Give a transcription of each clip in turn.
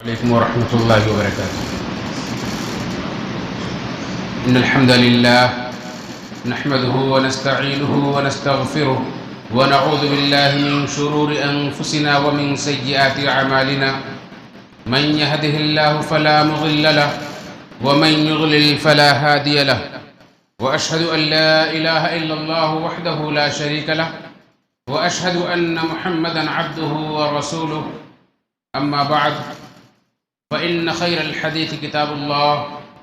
عليكم ورحمة الله وبركاته. إن الحمد لله نحمده ونستعينه ونستغفره ونعوذ بالله من شرور أنفسنا ومن سيئات أعمالنا. من يهده الله فلا مضل له ومن يضلل فلا هادي له، وأشهد أن لا إله إلا الله وحده لا شريك له، وأشهد أن محمدًا عبده ورسوله. أما بعد، فإن خير الحديث كتاب الله،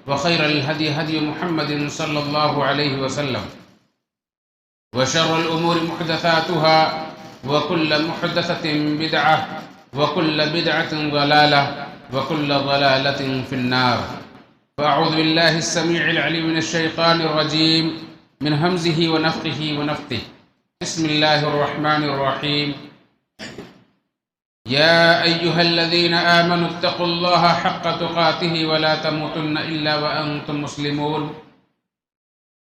وخير الهدي هدي محمد صلى الله عليه وسلم، وشر الأمور محدثاتها، وكل محدثة بدعة، وكل بدعة ضلالة، وكل ضلالة في النار. فأعوذ بالله السميع العليم من الشيطان الرجيم من همزه ونفخه ونفثه. بسم الله الرحمن الرحيم. يا أيها الذين آمنوا اتقوا الله حق تقاته ولا تموتن إلا وأنتم مسلمون.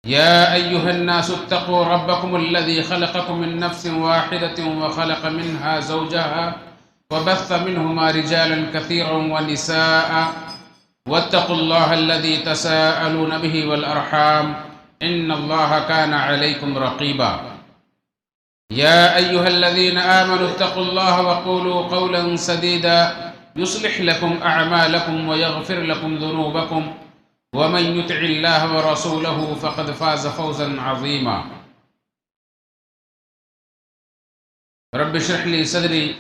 يا أيها الناس اتقوا ربكم الذي خلقكم من نفس واحدة وخلق منها زوجها وبث منهما رجالا كثيرا ونساء، واتقوا الله الذي تساءلون به والأرحام إن الله كان عليكم رقيبا. يا أيها الذين آمنوا اتقوا الله وقولوا قولا سديدا يصلح لكم أعمالكم ويغفر لكم ذنوبكم، ومن يطع الله ورسوله فقد فاز فوزا عظيما. رب اشرح لي صدري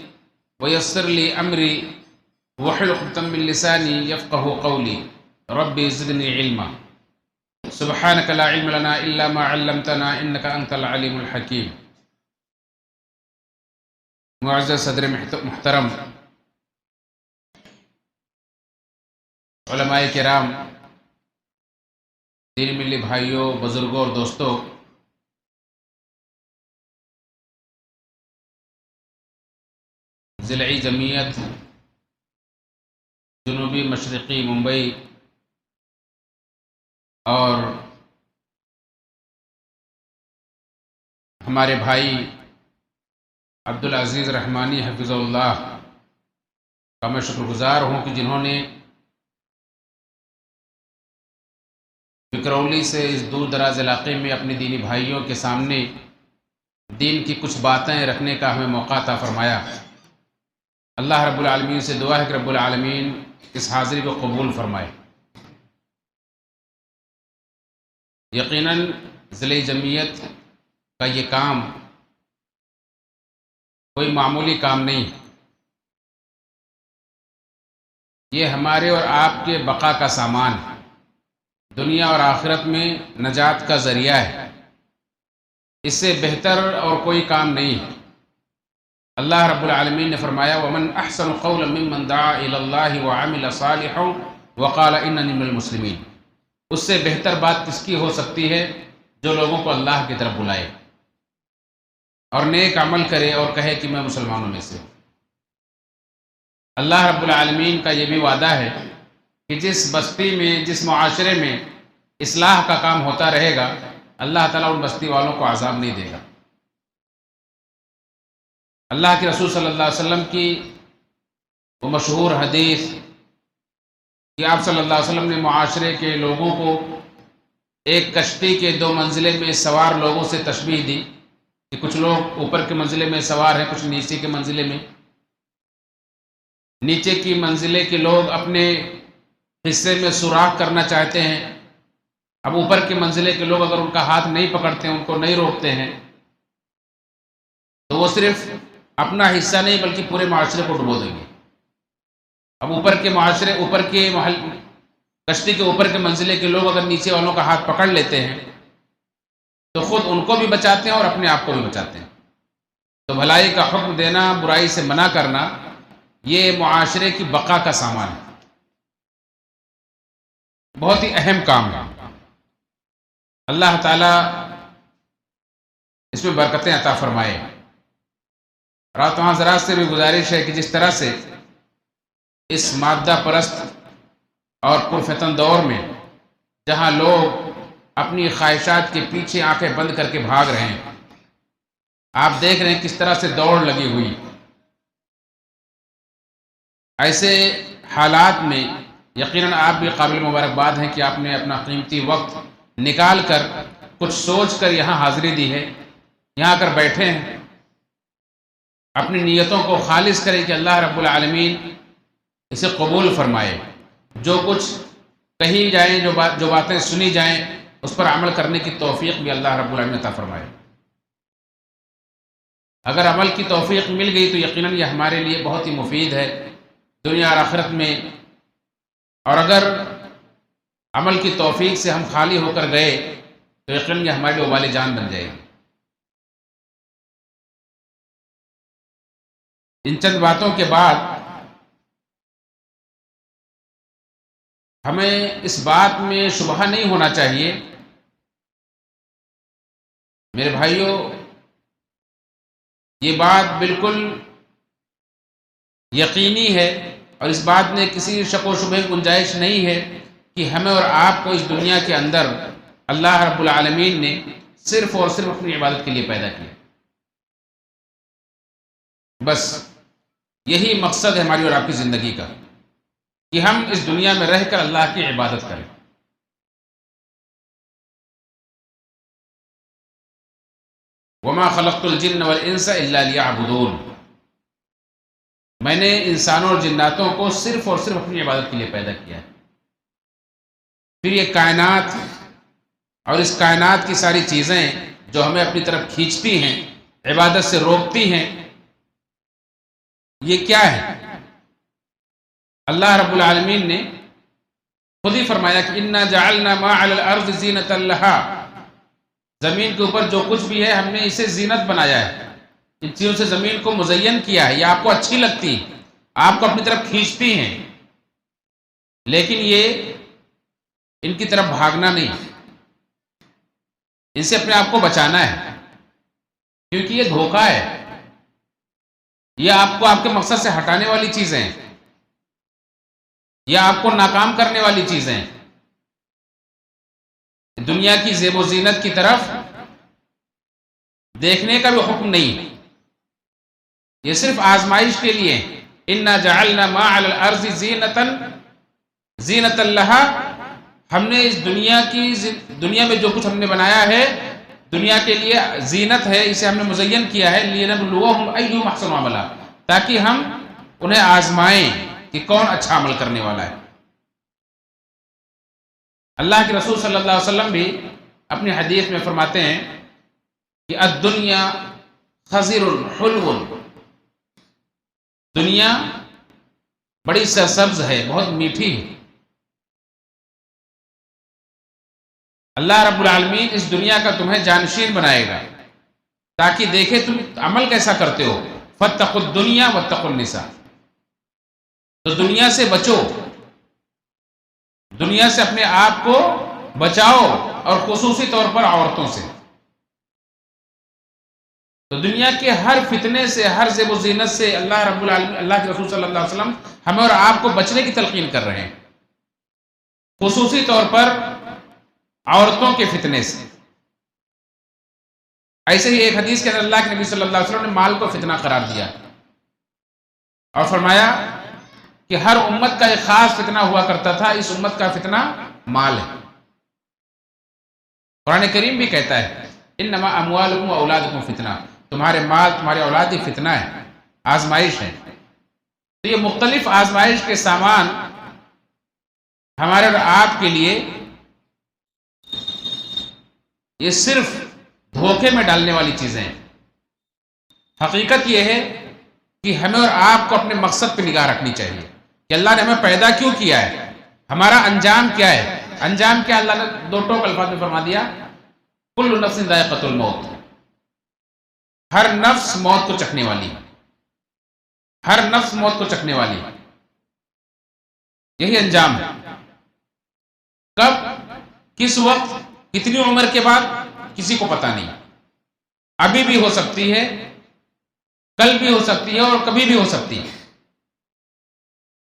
ويسر لي أمري واحلل عقدة من لساني يفقه قولي. ربي زدني علما. سبحانك لا علم لنا إلا ما علمتنا إنك أنت العليم الحكيم. معزز صدر محترم، علماء کرام، دین ملی بھائیوں، بزرگوں اور دوستوں، ضلعی جمعیت جنوبی مشرقی ممبئی اور ہمارے بھائی عبدالعزیز رحمانی حفظہ اللہ کا میں شکر گزار ہوں کہ جنہوں نے وکرولی سے اس دور دراز علاقے میں اپنے دینی بھائیوں کے سامنے دین کی کچھ باتیں رکھنے کا ہمیں موقع عطا فرمایا۔ اللہ رب العالمین سے دعا ہے کہ رب العالمین اس حاضری کو قبول فرمائے۔ یقیناً ضلعی جمعیت کا یہ کام کوئی معمولی کام نہیں، یہ ہمارے اور آپ کے بقا کا سامان، دنیا اور آخرت میں نجات کا ذریعہ ہے۔ اس سے بہتر اور کوئی کام نہیں۔ اللہ رب العالمین نے فرمایا وَمَنْ أَحْسَنُ قَوْلًا مِّمَّنْ دَعَا إِلَى اللَّهِ وَعَمِلَ صَالِحًا وَقَالَ إِنَّنِي مِنَ الْمُسْلِمِينَ۔ اس سے بہتر بات کس کی ہو سکتی ہے جو لوگوں کو اللہ کی طرف بلائے اور نیک عمل کرے اور کہے کہ میں مسلمانوں میں سے ہوں۔ اللہ رب العالمین کا یہ بھی وعدہ ہے کہ جس بستی میں، جس معاشرے میں اصلاح کا کام ہوتا رہے گا، اللہ تعالیٰ ان بستی والوں کو عذاب نہیں دے گا۔ اللہ کے رسول صلی اللہ علیہ وسلم کی وہ مشہور حدیث کہ آپ صلی اللہ علیہ وسلم نے معاشرے کے لوگوں کو ایک کشتی کے دو منزلے میں سوار لوگوں سے تشبیہ دی کہ کچھ لوگ اوپر کے منزلے میں سوار ہیں، کچھ نیچے کے منزلے میں۔ نیچے کی منزلے کے لوگ اپنے حصے میں سوراخ کرنا چاہتے ہیں، اب اوپر کے منزلے کے لوگ اگر ان کا ہاتھ نہیں پکڑتے ہیں، ان کو نہیں روکتے ہیں، تو وہ صرف اپنا حصہ نہیں بلکہ پورے معاشرے کو ڈبو دیں گے۔ اب اوپر کے کشتی کے اوپر کے منزلے کے لوگ اگر نیچے والوں کا ہاتھ پکڑ لیتے ہیں تو خود ان کو بھی بچاتے ہیں اور اپنے آپ کو بھی بچاتے ہیں۔ تو بھلائی کا حکم دینا، برائی سے منع کرنا، یہ معاشرے کی بقا کا سامان ہے، بہت ہی اہم کام ہے۔ اللہ تعالیٰ اس میں برکتیں عطا فرمائے۔ رات وہاں حضرات سے بھی گزارش ہے کہ جس طرح سے اس مادہ پرست اور پرفتن دور میں جہاں لوگ اپنی خواہشات کے پیچھے آنکھیں بند کر کے بھاگ رہے ہیں، آپ دیکھ رہے ہیں کس طرح سے دوڑ لگی ہوئی، ایسے حالات میں یقیناً آپ بھی قابل مبارکباد ہیں کہ آپ نے اپنا قیمتی وقت نکال کر کچھ سوچ کر یہاں حاضری دی ہے، یہاں آ کر بیٹھے ہیں۔ اپنی نیتوں کو خالص کریں کہ اللہ رب العالمین اسے قبول فرمائے، جو کچھ کہی جائیں، جو باتیں سنی جائیں، اس پر عمل کرنے کی توفیق بھی اللہ رب العالمین عطا فرمائے۔ اگر عمل کی توفیق مل گئی تو یقیناً یہ ہمارے لیے بہت ہی مفید ہے دنیا اور آخرت میں، اور اگر عمل کی توفیق سے ہم خالی ہو کر گئے تو یقیناً یہ ہمارے لیے وبال جان بن جائے گی۔ ان چند باتوں کے بعد ہمیں اس بات میں شبہ نہیں ہونا چاہیے میرے بھائیوں، یہ بات بالکل یقینی ہے اور اس بات میں کسی شک و شبہ کی گنجائش نہیں ہے کہ ہمیں اور آپ کو اس دنیا کے اندر اللہ رب العالمین نے صرف اور صرف اپنی عبادت کے لیے پیدا کیا۔ بس یہی مقصد ہے ہماری اور آپ کی زندگی کا کہ ہم اس دنیا میں رہ کر اللہ کی عبادت کریں۔ وَمَا خَلَقْتُ الْجِنَّ وَالْإِنسَ إِلَّا لِيَعْبُدُونَ، میں نے انسانوں اور جناتوں کو صرف اور صرف اپنی عبادت کے لیے پیدا کیا ہے۔ پھر یہ کائنات اور اس کائنات کی ساری چیزیں جو ہمیں اپنی طرف کھینچتی ہیں، عبادت سے روکتی ہیں، یہ کیا ہے؟ اللہ رب العالمین نے خود ہی فرمایا کہ اِنَّا جَعَلْنَا مَا عَلَى الْأَرْضِ زِينَةً لَهَا، زمین کے اوپر جو کچھ بھی ہے ہم نے اسے زینت بنایا ہے، ان چیزوں سے زمین کو مزین کیا ہے، یہ آپ کو اچھی لگتی ہیں، آپ کو اپنی طرف کھینچتی ہیں، لیکن یہ ان کی طرف بھاگنا نہیں، ان سے اپنے آپ کو بچانا ہے، کیونکہ یہ دھوکہ ہے، یہ آپ کو آپ کے مقصد سے ہٹانے والی چیزیں ہیں، یہ آپ کو ناکام کرنے والی چیزیں ہیں۔ دنیا کی زیب و زینت کی طرف دیکھنے کا بھی حکم نہیں، یہ صرف آزمائش کے لیے۔ اِنَّا جَعَلْنَا مَا عَلَى الْأَرْضِ زِينَةً لَهَا، ہم نے اس دنیا میں جو کچھ ہم نے بنایا ہے دنیا کے لیے زینت ہے، اسے ہم نے مزین کیا ہے، لِنَبْلُوَهُمْ أَيُّهُمْ أَحْسَنُ عَمَلًا، تاکہ ہم انہیں آزمائیں کہ کون اچھا عمل کرنے والا ہے۔ اللہ کے رسول صلی اللہ علیہ وسلم بھی اپنی حدیث میں فرماتے ہیں کہ الدنیا خضر حلو، دنیا بڑی سرسبز ہے، بہت میٹھی ہے۔ اللہ رب العالمین اس دنیا کا تمہیں جانشین بنائے گا تاکہ دیکھے تم عمل کیسا کرتے ہو۔ فاتقوا الدنیا واتقوا النساء، تو دنیا سے بچو، دنیا سے اپنے آپ کو بچاؤ، اور خصوصی طور پر عورتوں سے۔ تو دنیا کے ہر فتنے سے، ہر زیب و زینت سے اللہ رب العالمین، اللہ کے رسول صلی اللہ علیہ وسلم ہمیں اور آپ کو بچنے کی تلقین کر رہے ہیں، خصوصی طور پر عورتوں کے فتنے سے۔ ایسے ہی ایک حدیث کے اندر اللہ کے نبی صلی اللہ علیہ وسلم نے مال کو فتنہ قرار دیا اور فرمایا کہ ہر امت کا ایک خاص فتنہ ہوا کرتا تھا، اس امت کا فتنہ مال ہے۔ قرآن کریم بھی کہتا ہے انما اموالکم و اولادکم فتنہ، تمہارے مال، تمہاری اولاد ہی فتنہ ہے، آزمائش ہے۔ تو یہ مختلف آزمائش کے سامان ہمارے اور آپ کے لیے یہ صرف دھوکے میں ڈالنے والی چیزیں ہیں۔ حقیقت یہ ہے کہ ہمیں اور آپ کو اپنے مقصد پہ نگاہ رکھنی چاہیے کہ اللہ نے ہمیں پیدا کیوں کیا ہے، ہمارا انجام کیا ہے۔ انجام کیا؟ اللہ نے دو ٹوک الفاظ میں فرما دیا، کل نفس ذائقۃ الموت، ہر نفس موت کو چکھنے والی، ہر نفس موت کو چکھنے والی، یہی انجام ہے۔ کب، کس وقت، کتنی عمر کے بعد، کسی کو پتہ نہیں، ابھی بھی ہو سکتی ہے، کل بھی ہو سکتی ہے، اور کبھی بھی ہو سکتی ہے۔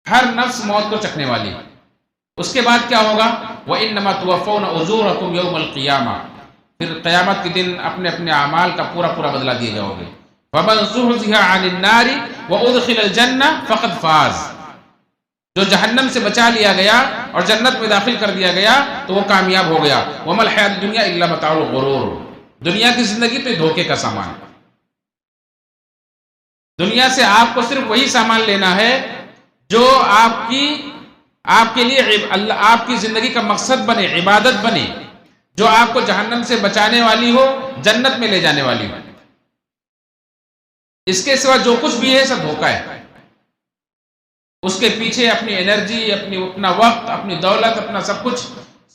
ہر نفس موت کو چکھنے والی۔ اس کے بعد کیا ہوگا؟ وَإِنَّمَا تُوَفَّوْنَ أُجُورَكُمْ يَوْمَ الْقِيَامَةِ، پھر قیامت کے دن اپنے اپنے اعمال کا پورا پورا بدلہ دیے جاؤ گے۔ فَمَنْ زُحْزِحَ عَنِ النَّارِ وَأُدْخِلَ الْجَنَّةَ فَقَدْ فَازَ، جو جہنم سے بچا لیا گیا اور جنت میں داخل کر دیا گیا تو وہ کامیاب ہو گیا۔ وَمَا الْحَيَاةُ الدُّنْيَا إِلَّا مَتَاعُ الْغُرُورِ، دنیا کی زندگی تو دھوکے کا سامان ہے۔ دنیا سے آپ کو صرف وہی سامان لینا ہے جو آپ کے لیے آپ کی زندگی کا مقصد بنے، عبادت بنے، جو آپ کو جہنم سے بچانے والی ہو، جنت میں لے جانے والی ہو۔ اس کے سوا جو کچھ بھی ہے سب دھوکہ ہے۔ اس کے پیچھے اپنی انرجی، اپنا وقت، اپنی دولت، اپنا سب کچھ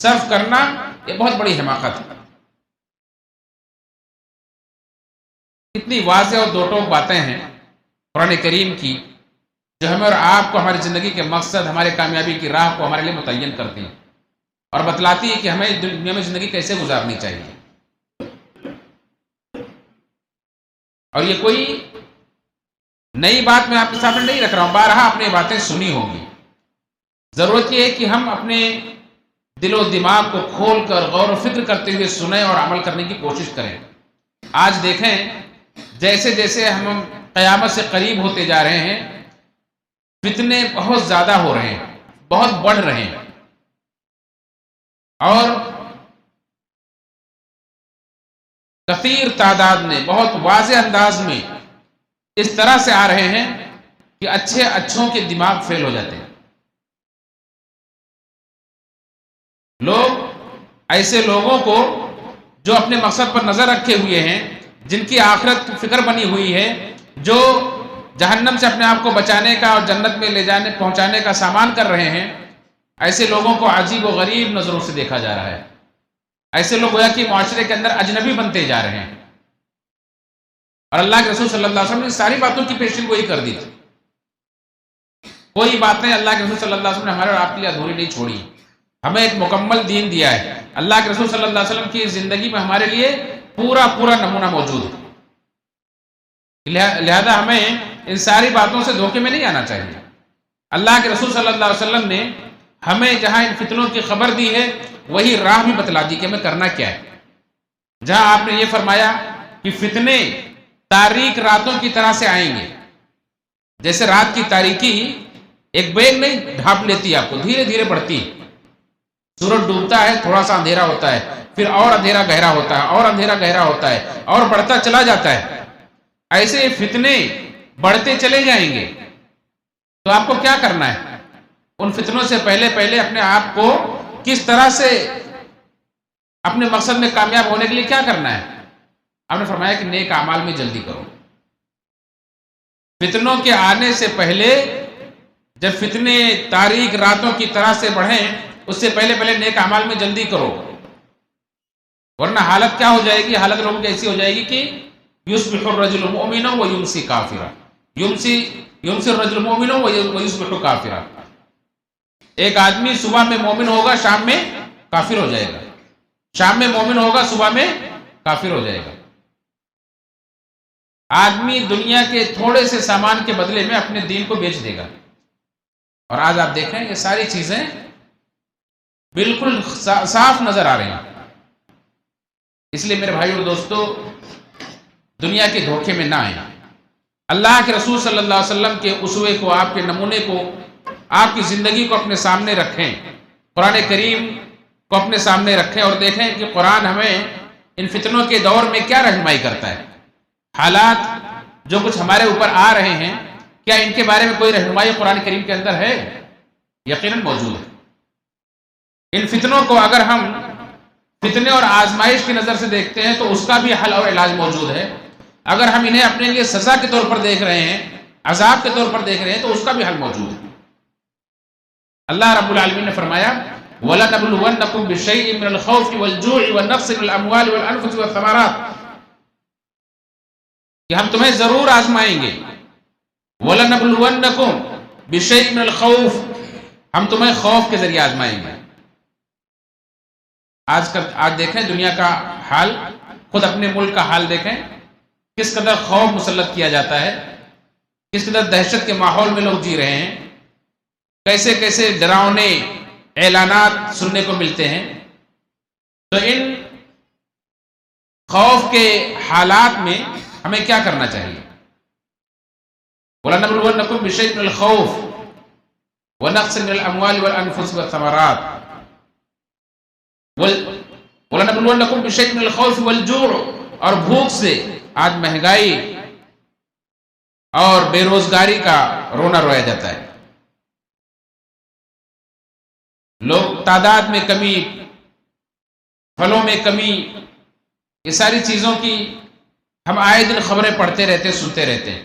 صرف کرنا، یہ بہت بڑی حماقت ہے۔ کتنی واضح اور دو ٹوک باتیں ہیں قرآن کریم کی جو ہمیں اور آپ کو ہماری زندگی کے مقصد، ہمارے کامیابی کی راہ کو ہمارے لیے متعین کرتی ہیں اور بتلاتی ہے کہ ہمیں دنیا میں زندگی کیسے گزارنی چاہیے۔ اور یہ کوئی نئی بات میں آپ کے سامنے نہیں رکھ رہا ہوں، بارہا آپ نے باتیں سنی ہوگی۔ ضرورت یہ ہے کہ ہم اپنے دل و دماغ کو کھول کر غور و فکر کرتے ہوئے سنیں اور عمل کرنے کی کوشش کریں۔ آج دیکھیں جیسے جیسے ہم قیامت سے قریب ہوتے جا رہے ہیں، فتنے بہت زیادہ ہو رہے ہیں، بہت بڑھ رہے ہیں، اور کثیر تعداد میں بہت واضح انداز میں اس طرح سے آ رہے ہیں کہ اچھوں کے دماغ فیل ہو جاتے ہیں۔ لوگ ایسے لوگوں کو جو اپنے مقصد پر نظر رکھے ہوئے ہیں، جن کی آخرت فکر بنی ہوئی ہے، جو جہنم سے اپنے آپ کو بچانے کا اور جنت میں پہنچانے کا سامان کر رہے ہیں، ایسے لوگوں کو عجیب و غریب نظروں سے دیکھا جا رہا ہے۔ ایسے لوگ گویا کہ معاشرے کے اندر اجنبی بنتے جا رہے ہیں، اور اللہ کے رسول صلی اللہ علیہ وسلم نے ساری باتوں کی پیشن گوئی کر دی تھی۔ کوئی باتیں اللہ کے رسول صلی اللہ علیہ وسلم نے ہمارے اور آپ کے لیے ادھوری نہیں چھوڑی۔ ہمیں ایک مکمل دین دیا ہے۔ اللہ کے رسول صلی اللہ علیہ وسلم کی زندگی میں ہمارے لیے پورا نمونہ موجود ہے۔ لہذا ہمیں ان ساری باتوں سے دھوکے میں نہیں آنا چاہیے۔ اللہ کے رسول صلی اللہ علیہ وسلم نے ہمیں جہاں ان فتنوں کی خبر دی ہے، وہی راہ بھی بتلا دی کہ ہمیں کرنا کیا ہے۔ جہاں آپ نے یہ فرمایا کہ فتنے تاریک راتوں کی طرح سے آئیں گے، جیسے رات کی تاریکی ایک بیگ نہیں ڈھانپ لیتی، آپ کو دھیرے دھیرے بڑھتی۔ سورج ڈوبتا ہے، تھوڑا سا اندھیرا ہوتا ہے، پھر اور اندھیرا گہرا ہوتا ہے، اور اندھیرا گہرا ہوتا ہے، اور بڑھتا چلا جاتا ہے۔ ایسے فتنے بڑھتے چلے جائیں گے۔ تو آپ کو کیا کرنا ہے؟ ان فتنوں سے پہلے اپنے آپ کو کس طرح سے اپنے مقصد میں کامیاب ہونے کے لیے کیا کرنا ہے؟ آپ نے فرمایا کہ نیک اعمال میں جلدی کرو۔ فتنوں کے آنے سے پہلے، جب فتنے تاریک راتوں کی طرح سے بڑھیں، اس سے پہلے نیک اعمال میں جلدی کرو، ورنہ حالت کیا ہو جائے گی؟ حالت لوگوں کی ایسی ہو جائے گی کہ یصبح الرجل مؤمنا ویمسی کافرا، یمسی الرجل مؤمنا ویصبح کافرا۔ ایک آدمی صبح میں مومن ہوگا، شام میں کافر ہو جائے گا، شام میں مومن ہوگا، صبح میں کافر ہو جائے گا۔ آدمی دنیا کے تھوڑے سے سامان کے بدلے میں اپنے دین کو بیچ دے گا۔ اور آج آپ دیکھیں یہ ساری چیزیں بالکل صاف نظر آ رہی ہیں۔ اس لیے میرے بھائیو اور دوستو، دنیا کے دھوکے میں نہ آئیں۔ اللہ کے رسول صلی اللہ علیہ وسلم کے اسوے کو، آپ کے نمونے کو، آپ کی زندگی کو اپنے سامنے رکھیں، قرآن کریم کو اپنے سامنے رکھیں اور دیکھیں کہ قرآن ہمیں ان فتنوں کے دور میں کیا رہنمائی کرتا ہے۔ حالات جو کچھ ہمارے اوپر آ رہے ہیں، کیا ان کے بارے میں کوئی رہنمائی قرآن کریم کے اندر ہے؟ یقیناً موجود ہے۔ ان فتنوں کو اگر ہم فتنے اور آزمائش کی نظر سے دیکھتے ہیں تو اس کا بھی حل اور علاج موجود ہے۔ اگر ہم انہیں اپنے لیے سزا کے طور پر دیکھ رہے ہیں، عذاب کے طور پر دیکھ رہے ہیں، تو اس کا بھی حل موجود ہے۔ اللہ رب العالمین نے فرمایا وَلَنَبْلُوَنَّكُمْ بِشَيْءٍ مِّنَ الْخَوْفِ وَالْجُوعِ وَالنَّقْصِ مِنَ الْأَمْوَالِ وَالْأَنفُسِ وَالثَّمَرَاتِ، کہ ہم تمہیں ضرور آزمائیں گے۔ وَلَنَبْلُوَنَّكُمْ بِشَيْءٍ مِّنَ الْخَوْفِ، ہم تمہیں خوف کے ذریعے آزمائیں گے۔ آج دیکھیں دنیا کا حال، خود اپنے ملک کا حال دیکھیں، کس قدر خوف مسلط کیا جاتا ہے، کس قدر دہشت کے ماحول میں لوگ جی رہے ہیں، کیسے کیسے ڈراؤنے اعلانات سننے کو ملتے ہیں۔ تو ان خوف کے حالات میں ہمیں کیا کرنا چاہیے؟ وَلَنَبْلُوَنَّكُمْ بِشَيْءٍ مِّنَ الْخَوْفِ، ونقص من الاموال والانفس والثمرات وَلَنَبْلُوَنَّكُمْ بِشَيْءٍ مِّنَ الْخَوْفِ وَالْجُوعِ، اور بھوک سے، آج مہنگائی اور بے روزگاری کا رونا رویا جاتا ہے. لوگ تعداد میں کمی، پھلوں میں کمی، یہ ساری چیزوں کی ہم آئے دن خبریں پڑھتے رہتے، سنتے رہتے ہیں.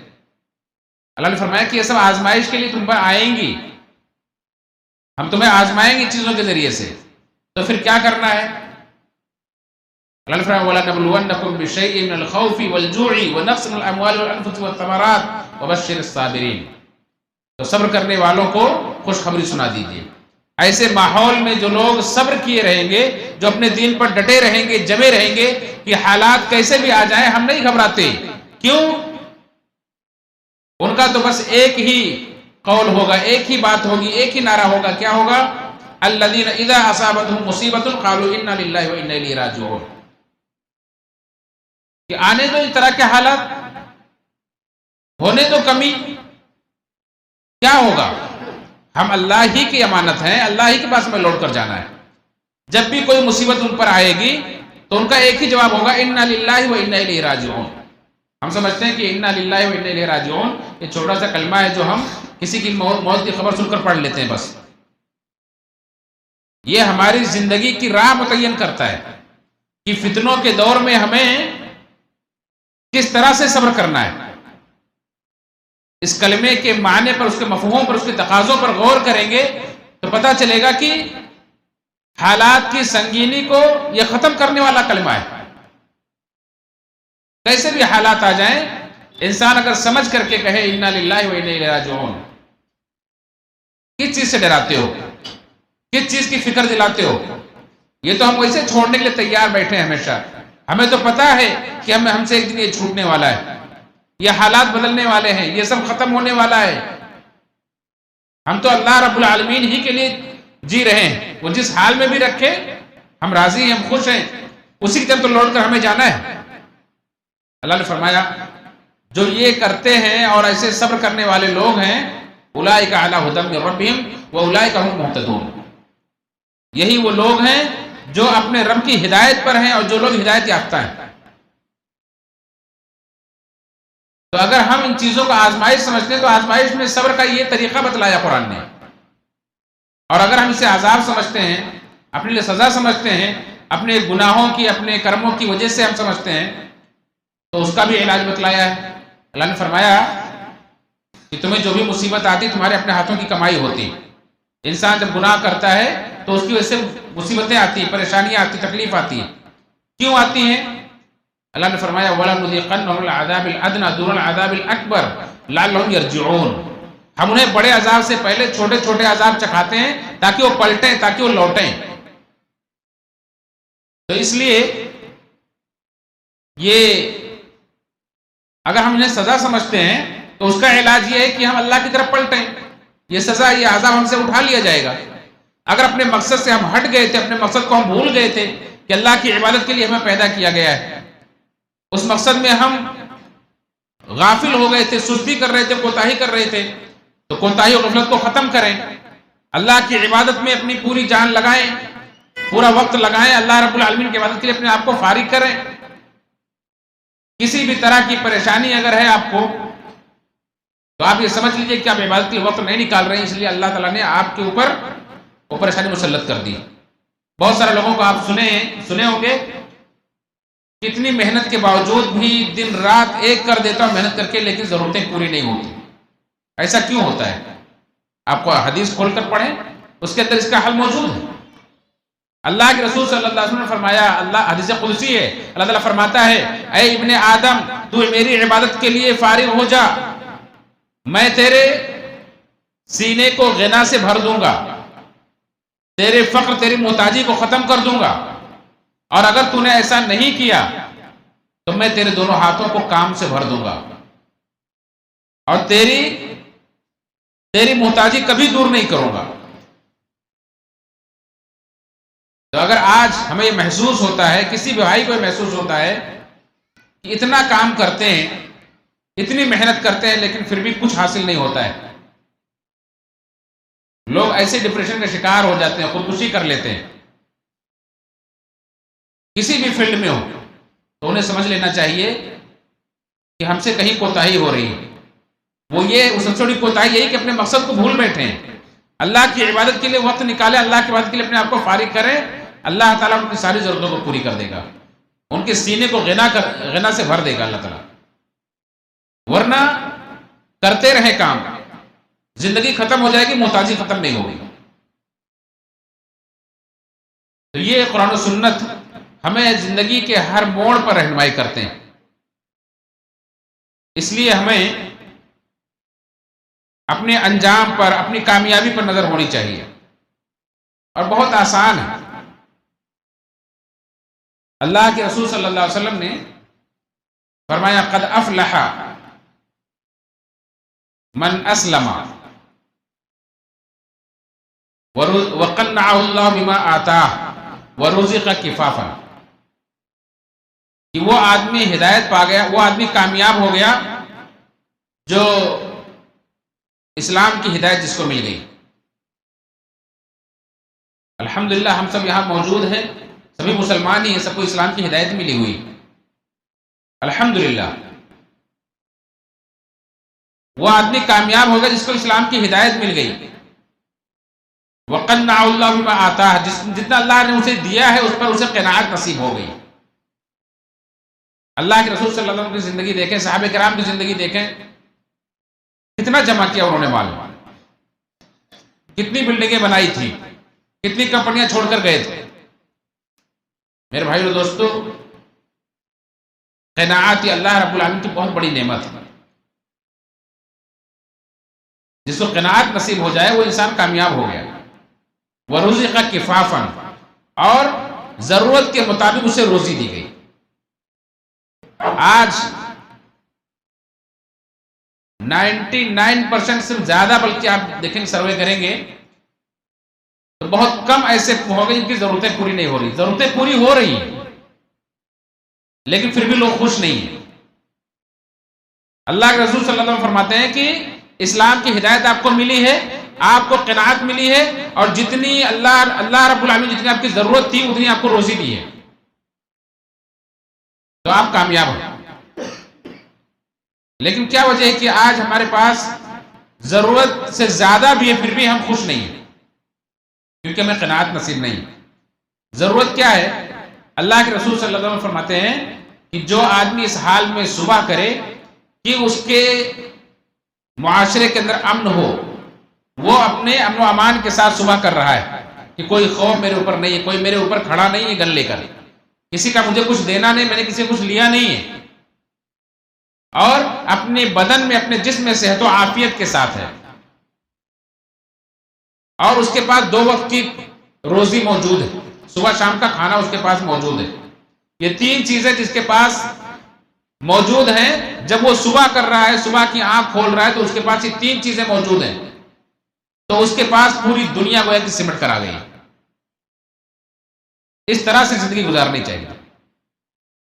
اللہ نے فرمایا کہ یہ سب آزمائش کے لیے تم پر آئیں گی، ہم تمہیں آزمائیں گے چیزوں کے ذریعے سے. تو پھر کیا کرنا ہے؟ اللہ نے فرمایا وَلَنَبْلُوَنَّكُمْ بِشَيْءٍ مِّنَ الْخَوْفِ وَالْجُوعِ وَنَقْصٍ مِّنَ الْأَمْوَالِ وَالْأَنفُسِ وَالثَّمَرَاتِ وَبَشِّرِ الصَّابِرِينَ. تو صبر کرنے والوں کو خوشخبری سنا دیجیے. ایسے ماحول میں جو لوگ صبر کیے رہیں گے، جو اپنے دین پر ڈٹے رہیں گے، جمے رہیں گے کہ حالات کیسے بھی آ جائیں ہم نہیں گھبراتے. کیوں؟ ان کا تو بس ایک ہی قول ہوگا، ایک ہی بات ہوگی، ایک ہی نعرہ ہوگا. کیا ہوگا؟ الذین اذا اصابتهم مصیبۃ قالوا انا للہ وانا الیہ راجعون. کہ آنے دو اس طرح کے حالات، ہونے دو کمی، کیا ہوگا؟ ہم اللہ ہی کی امانت ہیں، اللہ ہی کے پاس میں لوٹ کر جانا ہے. جب بھی کوئی مصیبت ان پر آئے گی تو ان کا ایک ہی جواب ہوگا انا للہ وانا الیہ راجعون. ہم سمجھتے ہیں کہ انا للہ وانا الیہ راجعون یہ چھوٹا سا کلمہ ہے جو ہم کسی کی موت کی خبر سن کر پڑھ لیتے ہیں بس. یہ ہماری زندگی کی راہ متعین کرتا ہے کہ فتنوں کے دور میں ہمیں کس طرح سے صبر کرنا ہے. اس کلمے کے معنی پر، اس کے مفہوم پر، اس کے تقاضوں پر غور کریں گے تو پتہ چلے گا کہ حالات کی سنگینی کو یہ ختم کرنے والا کلمہ ہے. کیسے بھی حالات آ جائیں، انسان اگر سمجھ کر کے کہے انا للہ و انا الیہ راجعون. کس چیز سے ڈراتے ہو؟ کس چیز کی فکر دلاتے ہو؟ یہ تو ہم ویسے چھوڑنے کے لیے تیار بیٹھے ہیں ہمیشہ. ہمیں تو پتا ہے کہ ہم سے ایک دن یہ چھوٹنے والا ہے، یہ حالات بدلنے والے ہیں، یہ سب ختم ہونے والا ہے. ہم تو اللہ رب العالمین ہی کے لیے جی رہے ہیں. وہ جس حال میں بھی رکھے ہم راضی ہیں، ہم خوش ہیں، اسی کی طرف تو لوٹ کر ہمیں جانا ہے. اللہ نے فرمایا جو یہ کرتے ہیں اور ایسے صبر کرنے والے لوگ ہیں اولئک علی ھدی من ربہم واولئک ھم المہتدون. یہی وہ لوگ ہیں جو اپنے رب کی ہدایت پر ہیں اور جو لوگ ہدایت یافتہ ہیں. تو اگر ہم ان چیزوں کو آزمائش سمجھتے ہیں تو آزمائش میں صبر کا یہ طریقہ بتلایا قرآن نے. اور اگر ہم اسے عذاب سمجھتے ہیں، اپنے لیے سزا سمجھتے ہیں، اپنے گناہوں کی، اپنے کرموں کی وجہ سے ہم سمجھتے ہیں، تو اس کا بھی علاج بتلایا ہے. اللہ نے فرمایا کہ تمہیں جو بھی مصیبت آتی تمہارے اپنے ہاتھوں کی کمائی ہوتی. انسان جب گناہ کرتا ہے تو اس کی وجہ سے مصیبتیں آتی، پریشانیاں آتی، تکلیف آتی. کیوں آتی ہیں؟ اللہ نے فرمایا وَلَنُذِيقَنَّهُمُ الْعَذَابِ الْأَدْنَىٰ دُونَ الْعَذَابِ الْأَكْبَرِ لَعَلَّهُمْ يَرْجِعُونَ. ہم انہیں بڑے عذاب سے پہلے چھوٹے چھوٹے عذاب چکھاتے ہیں تاکہ وہ پلٹیں، تاکہ وہ لوٹیں. تو اس لیے یہ اگر ہم انہیں سزا سمجھتے ہیں تو اس کا علاج یہ ہے کہ ہم اللہ کی طرف پلٹیں. یہ سزا، یہ عذاب ہم سے اٹھا لیا جائے گا. اگر اپنے مقصد سے ہم ہٹ گئے تھے، اپنے مقصد کو ہم بھول گئے تھے کہ اللہ کی عبادت کے لیے ہمیں پیدا کیا گیا ہے، اس مقصد میں ہم غافل ہو گئے تھے، سستی کر رہے تھے، کوتاہی کر رہے تھے، تو کوتاہی اور غفلت کو ختم کریں. اللہ کی عبادت میں اپنی پوری جان لگائیں، پورا وقت لگائیں. اللہ رب العالمین کی عبادت کے لیے اپنے آپ کو فارغ کریں. کسی بھی طرح کی پریشانی اگر ہے آپ کو تو آپ یہ سمجھ لیجئے کہ آپ عبادت کے لیے وقت نہیں نکال رہے ہیں، اس لیے اللہ تعالیٰ نے آپ کے اوپر وہ پریشانی مسلط کر دی. بہت سارے لوگوں کو آپ سنے ہوں گے کتنی محنت کے باوجود بھی دن رات ایک کر دیتا ہوں محنت کر کے، لیکن ضرورتیں پوری نہیں ہوتی. ایسا کیوں ہوتا ہے؟ آپ کو حدیث کھول کر پڑھیں، اس کے اندر اس کا حل موجود ہے. اللہ کے رسول صلی اللہ علیہ وسلم نے فرمایا، اللہ حدیث قدسی ہے، اللہ تعالیٰ فرماتا ہے اے ابن آدم تو میری عبادت کے لیے فارغ ہو جا، میں تیرے سینے کو غنا سے بھر دوں گا، تیرے فقر، تیری محتاجی کو ختم کر دوں گا. اور اگر تو نے ایسا نہیں کیا تو میں تیرے دونوں ہاتھوں کو کام سے بھر دوں گا اور تیری محتاجی کبھی دور نہیں کروں گا. تو اگر آج ہمیں یہ محسوس ہوتا ہے، کسی بھی بھائی کو یہ محسوس ہوتا ہے کہ اتنا کام کرتے ہیں، اتنی محنت کرتے ہیں لیکن پھر بھی کچھ حاصل نہیں ہوتا ہے، لوگ ایسے ڈپریشن کا شکار ہو جاتے ہیں، خودکشی کر لیتے ہیں کسی بھی فیلڈ میں ہو، تو انہیں سمجھ لینا چاہیے کہ ہم سے کہیں کوتاہی ہو رہی ہے۔ وہ یہ سب سے بڑی کوتاہی یہی کہ اپنے مقصد کو بھول بیٹھے ہیں۔ اللہ کی عبادت کے لیے وقت نکالیں، اللہ کی عبادت کے لیے اپنے آپ کو فارغ کریں، اللہ تعالیٰ ان کی ساری ضرورتوں کو پوری کر دے گا، ان کے سینے کو غنا سے بھر دے گا اللہ تعالیٰ۔ ورنہ کرتے رہے کام، زندگی ختم ہو جائے گی، محتاجی ختم نہیں ہوگی۔ تو یہ قرآن و سنت ہمیں زندگی کے ہر موڑ پر رہنمائی کرتے ہیں، اس لیے ہمیں اپنے انجام پر، اپنی کامیابی پر نظر ہونی چاہیے، اور بہت آسان ہے۔ اللہ کے رسول صلی اللہ علیہ وسلم نے فرمایا قد افلح من اسلم وقنعه اللہ بما آتاہ ورزق کفافا، کہ وہ آدمی ہدایت پا گیا، وہ آدمی کامیاب ہو گیا جو اسلام کی ہدایت جس کو مل گئی۔ الحمدللہ ہم سب یہاں موجود ہیں، سبھی مسلمان ہی ہیں، سب کو اسلام کی ہدایت ملی ہوئی، الحمدللہ۔ وہ آدمی کامیاب ہوگا جس کو اسلام کی ہدایت مل گئی۔ وَقَنَّعَ اللَّهُ بِمَا آتَاهُ، جتنا اللہ نے اسے دیا ہے اس پر اسے قناعت نصیب ہو گئی۔ اللہ کے رسول صلی اللہ علیہ وسلم کی زندگی دیکھیں، صحابہ کرام کی زندگی دیکھیں، کتنا جمع کیا انہوں نے مال، کتنی بلڈنگیں بنائی تھی، کتنی کمپنیاں چھوڑ کر گئے تھے۔ میرے بھائیو اور دوستو، قناعت یہ اللہ رب العالمین کی بہت بڑی نعمت ہے۔ جس کو قناعت نصیب ہو جائے وہ انسان کامیاب ہو گیا۔ وَرُزِقَ كِفَافًا، اور ضرورت کے مطابق اسے روزی دی گئی۔ آج 99% سے زیادہ، بلکہ آپ دیکھیں سروے کریں گے تو بہت کم ایسے ہوں گے جن کی ضرورتیں پوری نہیں ہو رہی۔ ضرورتیں پوری ہو رہی ہیں لیکن پھر بھی لوگ خوش نہیں ہیں۔ اللہ کے رسول صلی اللہ علیہ وسلم فرماتے ہیں کہ اسلام کی ہدایت آپ کو ملی ہے، آپ کو قناعت ملی ہے، اور جتنی اللہ رب العالمین جتنی آپ کی ضرورت تھی اتنی آپ کو روزی دی ہے، تو آپ کامیاب ہیں۔ لیکن کیا وجہ ہے کہ آج ہمارے پاس ضرورت سے زیادہ بھی ہے پھر بھی ہم خوش نہیں ہیں، کیونکہ ہمیں قناعت نصیب نہیں۔ ضرورت کیا ہے؟ اللہ کے رسول صلی اللہ علیہ وسلم فرماتے ہیں کہ جو آدمی اس حال میں صبح کرے کہ اس کے معاشرے کے اندر امن ہو، وہ اپنے امن و امان کے ساتھ صبح کر رہا ہے کہ کوئی خوف میرے اوپر نہیں ہے، کوئی میرے اوپر کھڑا نہیں ہے گن لے کر، کسی کا مجھے کچھ دینا نہیں، میں نے کسی سے کچھ لیا نہیں ہے، اور اپنے بدن میں، اپنے جسم میں صحت و عافیت کے ساتھ ہے، اور اس کے پاس 2 وقت کی روزی موجود ہے، صبح شام کا کھانا اس کے پاس موجود ہے۔ یہ 3 چیزیں جس کے پاس موجود ہیں، جب وہ صبح کر رہا ہے، صبح کی آنکھ کھول رہا ہے، تو اس کے پاس یہ 3 چیزیں موجود ہیں، تو اس کے پاس پوری دنیا گویا کہ سمٹ کر آ گئی۔ اس طرح سے زندگی گزارنی چاہیے۔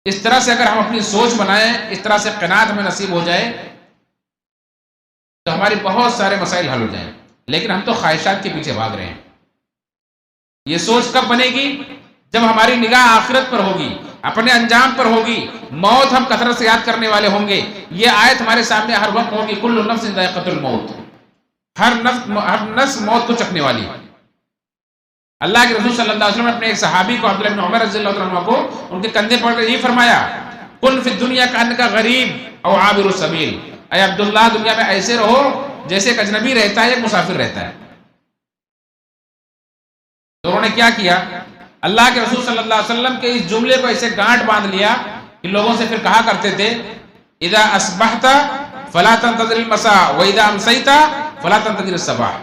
اس طرح سے اگر ہم اپنی سوچ بنائیں، اس طرح سے قناعت ہمیں نصیب ہو جائے، تو ہماری بہت سارے مسائل حل ہو جائیں۔ لیکن ہم تو خواہشات کے پیچھے بھاگ رہے ہیں۔ یہ سوچ کب بنے گی؟ جب ہماری نگاہ آخرت پر ہوگی، اپنے انجام پر ہوگی، موت ہم کثرت سے یاد کرنے والے ہوں گے۔ یہ آیت ہمارے سامنے ہر وقت ہوگی، کل نفس ذائقۃ الموت، ہر نفس موت کو چکھنے والی ہے۔ اللہ کے رسول صلی اللہ علیہ وسلم نے اپنے ایک صحابی کو، عبداللہ بن عمر رضی اللہ عنہ کو، ان کے کندھے پکڑ کر یہ فرمایا، کن فی الدنیا کانک غریب او عابر السبیل، اے عبداللہ دنیا میں ایسے رہو جیسے ایک اجنبی رہتا ہے، ایک مسافر رہتا ہے۔ تو انہوں نے کیا کیا؟ اللہ کے رسول صلی اللہ علیہ وسلم کے اس جملے کو ایسے گانٹ باندھ لیا کہ لوگوں سے پھر کہا کرتے تھے، اذا اصبحت فلا تنتظر المساء واذا امسیت فلا تنتظر الصباح،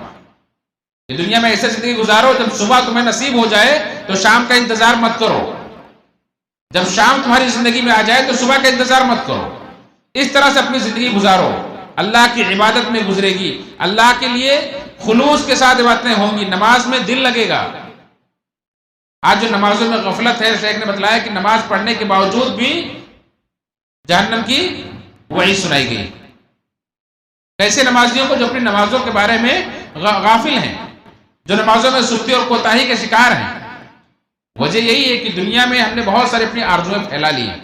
یہ دنیا میں ایسے زندگی گزارو جب صبح تمہیں نصیب ہو جائے تو شام کا انتظار مت کرو، جب شام تمہاری زندگی میں آ جائے تو صبح کا انتظار مت کرو۔ اس طرح سے اپنی زندگی گزارو، اللہ کی عبادت میں گزرے گی، اللہ کے لیے خلوص کے ساتھ عبادتیں ہوں گی، نماز میں دل لگے گا۔ آج جو نمازوں میں غفلت ہے، شیخ نے بتلایا کہ نماز پڑھنے کے باوجود بھی جہنم کی وعید سنائی گئی۔ کیسے نمازیوں کو جو اپنی نمازوں کے بارے میں غافل ہیں، جو نمازوں میں سستی اور کوتاہی کے شکار ہیں، وجہ یہی ہے کہ دنیا میں ہم نے بہت سارے اپنی آرزویں پھیلا لی ہیں.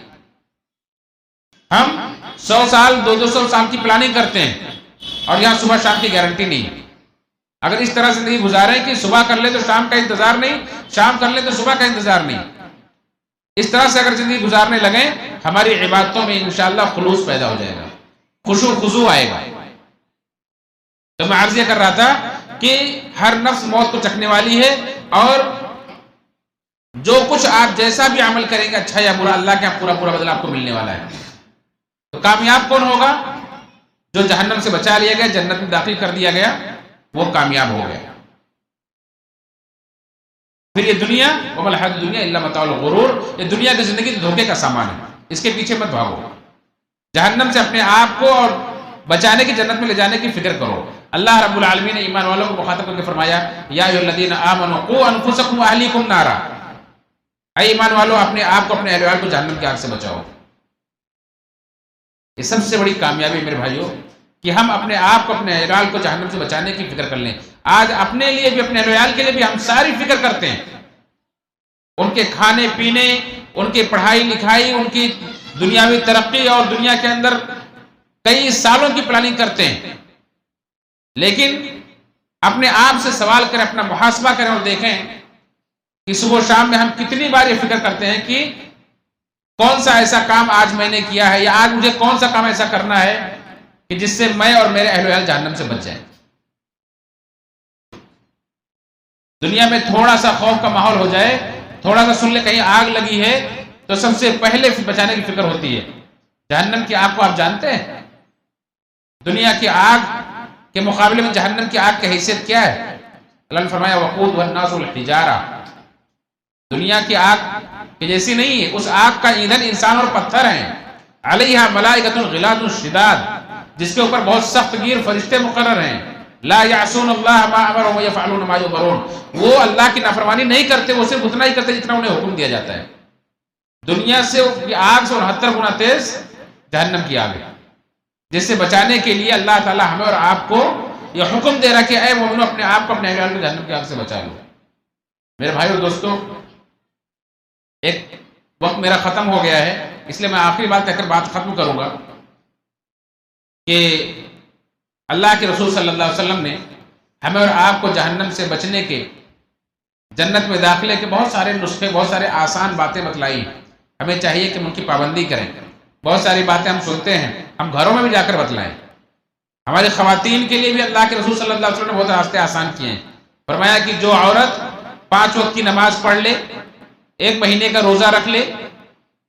ہم 100 سال 200 سال کی پلاننگ کرتے ہیں اور یہاں صبح شام کی گارنٹی نہیں. اگر اس طرح زندگی گزاریں کہ صبح کر لے تو شام کا انتظار نہیں، شام کر لے تو صبح کا انتظار نہیں، اس طرح سے اگر زندگی گزارنے لگیں، ہماری عبادتوں میں انشاءاللہ خلوص پیدا ہو جائے گا، خشوع خضوع آئے گا. تو میں عرض یہ کر رہا تھا کہ ہر نفس موت کو چکھنے والی ہے، اور جو کچھ آپ جیسا بھی عمل کریں گے اچھا یا برا، اللہ کے یہاں پورا پورا بدلہ آپ کو ملنے والا ہے. تو کامیاب کون ہوگا؟ جو جہنم سے بچا لیا گیا، جنت میں داخل کر دیا گیا، وہ کامیاب ہو گیا. پھر یہ دنیا وما الحیاۃ الدنیا الا متاع الغرور، یہ دنیا کی زندگی دھوکے کا سامان ہے، اس کے پیچھے مت بھاگو. جہنم سے اپنے آپ کو اور بچانے کی، جنت میں لے جانے کی فکر کرو. اللہ رب العالمین نے ایمان والوں کو مخاطب کر کے فرمایا یا ایھا الذین آمنوا قوا انفسکم واہلیکم نارا، اے ایمان والو اپنے آپ کو، اپنے اہل ویال کو جہنم کی آگ سے بچاؤ. یہ سب سے بڑی کامیابی میرے بھائیوں کہ ہم اپنے آپ کو، اپنے اہل ویال کو جہنم سے بچانے کی فکر کر لیں. آج اپنے لیے بھی، اپنے اہل ویال کے لیے بھی ہم ساری فکر کرتے ہیں، ان کے کھانے پینے، ان کی پڑھائی لکھائی، ان کی دنیاوی ترقی اور دنیا کے اندر کئی سالوں کی پلاننگ کرتے ہیں. لیکن اپنے آپ سے سوال کریں، اپنا محاسبہ کریں اور دیکھیں کہ صبح و شام میں ہم کتنی بار یہ فکر کرتے ہیں کہ کون سا ایسا کام آج میں نے کیا ہے، یا آج مجھے کون سا کام ایسا کرنا ہے کہ جس سے میں اور میرے اہل ویال جہنم سے بچ جائیں. دنیا میں تھوڑا سا خوف کا ماحول ہو جائے، تھوڑا سا سن لے کہیں آگ لگی ہے، تو سب سے پہلے بچانے کی فکر ہوتی ہے. جہنم کی آگ کو آپ جانتے ہیں؟ دنیا کی آگ کے مقابلے میں جہنم کی آگ کی حیثیت کیا ہے؟ اللہ نے فرمایا وقودها الناس والحجارہ، دنیا کی آگ کہ جیسی نہیں ہے، اس آگ کا ایندھن انسان اور پتھر ہیں. علیہا ملائکۃ غلاظ شداد، جس کے اوپر بہت سخت گیر فرشتے مقرر ہیں. لا یعصون اللہ ما امرهم ویفعلون ما یؤمرون، وہ اللہ کی نافرمانی نہیں کرتے، وہ صرف اتنا ہی کرتے جتنا انہیں حکم دیا جاتا ہے. دنیا سے آگ سے 69 گنا تیز جہنم کی آگ ہے، جس سے بچانے کے لیے اللہ تعالی ہمیں اور آپ کو یہ حکم دے رہا کہ اے مومنو اپنے آپ کو، اپنے اہل ویال کو جہنم کی آگ سے بچا لو. میرے بھائیو دوستو، ایک وقت میرا ختم ہو گیا ہے، اس لیے میں آخری بات کہہ کر بات ختم کروں گا کہ اللہ کے رسول صلی اللہ علیہ وسلم نے ہمیں اور آپ کو جہنم سے بچنے کے، جنت میں داخلے کے بہت سارے نسخے، بہت سارے آسان باتیں بتلائی. ہمیں چاہیے کہ ہم ان کی پابندی کریں. بہت ساری باتیں ہم سنتے ہیں، ہم گھروں میں بھی جا کر بتلائیں. ہماری خواتین کے لیے بھی اللہ کے رسول صلی اللہ علیہ وسلم نے بہت راستے آسان کیے ہیں. فرمایا کہ جو عورت 5 وقت کی نماز پڑھ لے، 1 مہینے کا روزہ رکھ لے،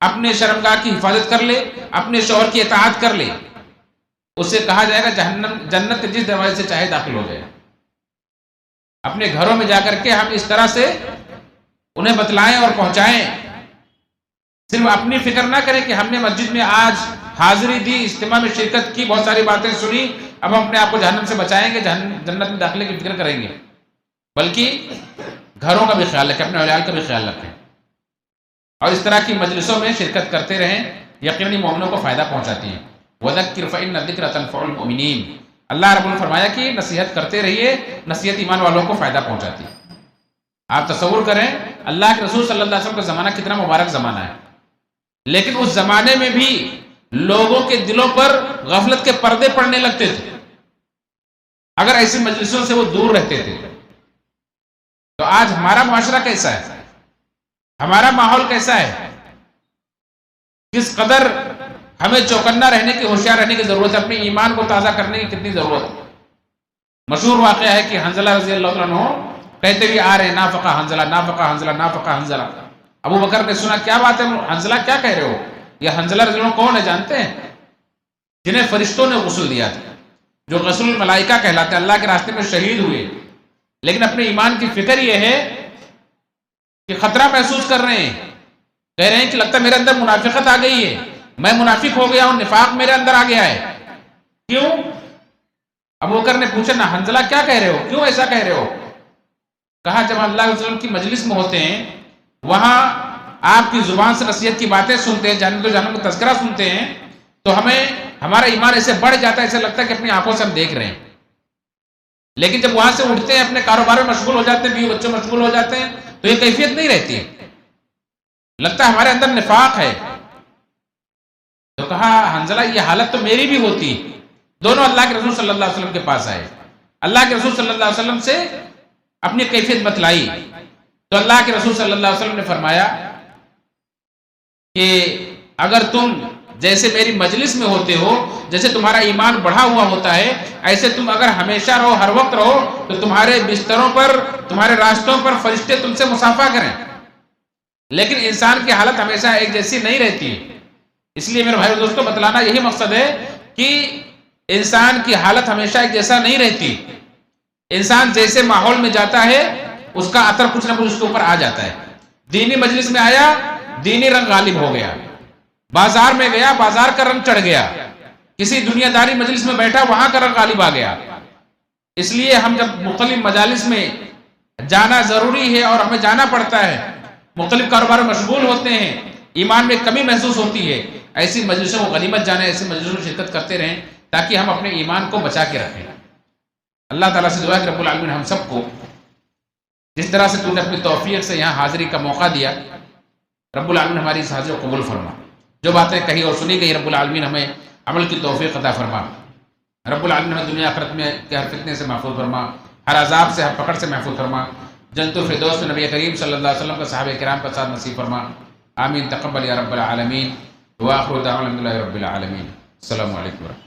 اپنے شرمگاہ کی حفاظت کر لے، اپنے شوہر کی اطاعت کر لے، اسے کہا جائے گا جنت کے جس دروازے سے چاہے داخل ہو جائے. اپنے گھروں میں جا کر کے ہم اس طرح سے انہیں بتلائیں اور پہنچائیں. صرف اپنی فکر نہ کریں کہ ہم نے مسجد میں آج حاضری دی، اجتماع میں شرکت کی، بہت ساری باتیں سنی، اب ہم اپنے آپ کو جہنم سے بچائیں گے، جنت میں داخلے کی فکر کریں گے. بلکہ گھروں کا بھی خیال رکھیں، اپنے اولاد کا بھی خیال رکھیں، اور اس طرح کی مجلسوں میں شرکت کرتے رہیں. یقیناً مومنوں کو فائدہ پہنچاتی ہیں. وَذَكِّرْ فَإِنَّ الذِّكْرَ تَنفَعُ الْمُؤْمِنِينَ، اللہ رب نے فرمایا کہ نصیحت کرتے رہیے، نصیحت ایمان والوں کو فائدہ پہنچاتی ہے. آپ تصور کریں اللہ کے رسول صلی اللہ علیہ وسلم کا زمانہ کتنا مبارک زمانہ ہے، لیکن اس زمانے میں بھی لوگوں کے دلوں پر غفلت کے پردے پڑنے لگتے تھے اگر ایسی مجلسوں سے وہ دور رہتے تھے. تو آج ہمارا معاشرہ کیسا ہے، ہمارا ماحول کیسا ہے، کس قدر ہمیں چوکنا رہنے کی، ہوشیار رہنے کی ضرورت ہے، اپنے ایمان کو تازہ کرنے کی کتنی ضرورت ہے. مشہور واقعہ ہے کہ حنظلہ رضی اللہ عنہ کہتے ہوئے آ رہے ہیں نافقہ حنظلہ، نافقہ حنظلہ، نافقہ حنظلہ. ابو بکر نے سنا کیا بات ہے حنظلہ، کیا کہہ رہے ہو؟ یہ حنظلہ رضی اللہ عنہ کون ہے جانتے ہیں؟ جنہیں فرشتوں نے غسل دیا تھا، جو غسل الملائکہ کہلاتے ہیں، اللہ کے راستے میں شہید ہوئے، لیکن اپنے ایمان کی فکر یہ ہے کہ خطرہ محسوس کر رہے ہیں، کہہ رہے ہیں کہ لگتا ہے میرے اندر منافقت آ گئی ہے، میں منافق ہو گیا ہوں، نفاق میرے اندر آ گیا ہے. کیوں؟ ابو بکر نے پوچھا نا حنظلہ کیا کہہ رہے ہو، کیوں ایسا کہہ رہے ہو؟ کہا جب اللہ علیہ وسلم کی مجلس میں ہوتے ہیں، وہاں آپ کی زبان سے نصیحت کی باتیں سنتے ہیں، جنت و جہنم کا تذکرہ سنتے ہیں، تو ہمیں ہمارا ایمان ایسے بڑھ جاتا ہے، ایسے لگتا ہے کہ اپنی آنکھوں سے ہم دیکھ رہے ہیں. لیکن جب وہاں سے اٹھتے ہیں اپنے کاروبار میں مشغول ہو جاتے ہیں، بیوی بچوں میں مشغول ہو جاتے ہیں، تو یہ کیفیت نہیں رہتی ہے، لگتا ہے ہمارے اندر نفاق ہے۔ تو کہا حنظلہ یہ حالت تو میری بھی ہوتی۔ دونوں اللہ کے رسول صلی اللہ علیہ وسلم کے پاس آئے، اللہ کے رسول صلی اللہ علیہ وسلم سے اپنی کیفیت بتلائی، تو اللہ کے رسول صلی اللہ علیہ وسلم نے فرمایا کہ اگر تم جیسے میری مجلس میں ہوتے ہو، جیسے تمہارا ایمان بڑھا ہوا ہوتا ہے، ایسے تم اگر ہمیشہ رہو، ہر وقت رہو، تو تمہارے بستروں پر، تمہارے راستوں پر فرشتے تم سے مصافحہ کریں۔ لیکن انسان کی حالت ہمیشہ ایک جیسی نہیں رہتی، اس لیے میرے بھائی دوستوں بتلانا یہی مقصد ہے کہ انسان کی حالت ہمیشہ ایک جیسا نہیں رہتی۔ انسان جیسے ماحول میں جاتا ہے اس کا اثر کچھ نہ کچھ اس کے اوپر آ جاتا ہے۔ دینی مجلس میں آیا، دینی رنگ غالب ہو گیا، بازار میں گیا، بازار کا رنگ چڑھ گیا، کسی دنیا داری مجلس میں بیٹھا، وہاں کا رنگ غالب آ گیا۔ اس لیے ہم جب مختلف مجالس میں جانا ضروری ہے اور ہمیں جانا پڑتا ہے، مختلف کاروبار میں مشغول ہوتے ہیں، ایمان میں کمی محسوس ہوتی ہے، ایسی مجلسوں کو غنیمت جانے، ایسی مجلسوں میں شرکت کرتے رہیں تاکہ ہم اپنے ایمان کو بچا کے رکھیں۔ اللہ تعالیٰ سے دعا ہے کہ رب العالمین ہم سب کو جس طرح سے تو نے اپنی توفیق سے یہاں حاضری کا موقع دیا، رب العالمین ہماری اس حاضری کو قبول فرما۔ جو باتیں کہی اور سنی گئی رب العالمین ہمیں عمل کی توفیق عطا فرما۔ رب العالمین ہمیں دنیا آخرت میں کے ہر فتنے سے محفوظ فرما، ہر عذاب سے، ہر پکڑ سے محفوظ فرما۔ جنت الفردوس میں نبی کریم صلی اللہ علیہ وسلم کا صحابہ کرام کا ساتھ نصیب فرما۔ آمین تقبل یا رب العالمین۔ وآخر دعوانا الحمد للہ رب العالمین۔ السلام علیکم ورحمۃ اللہ۔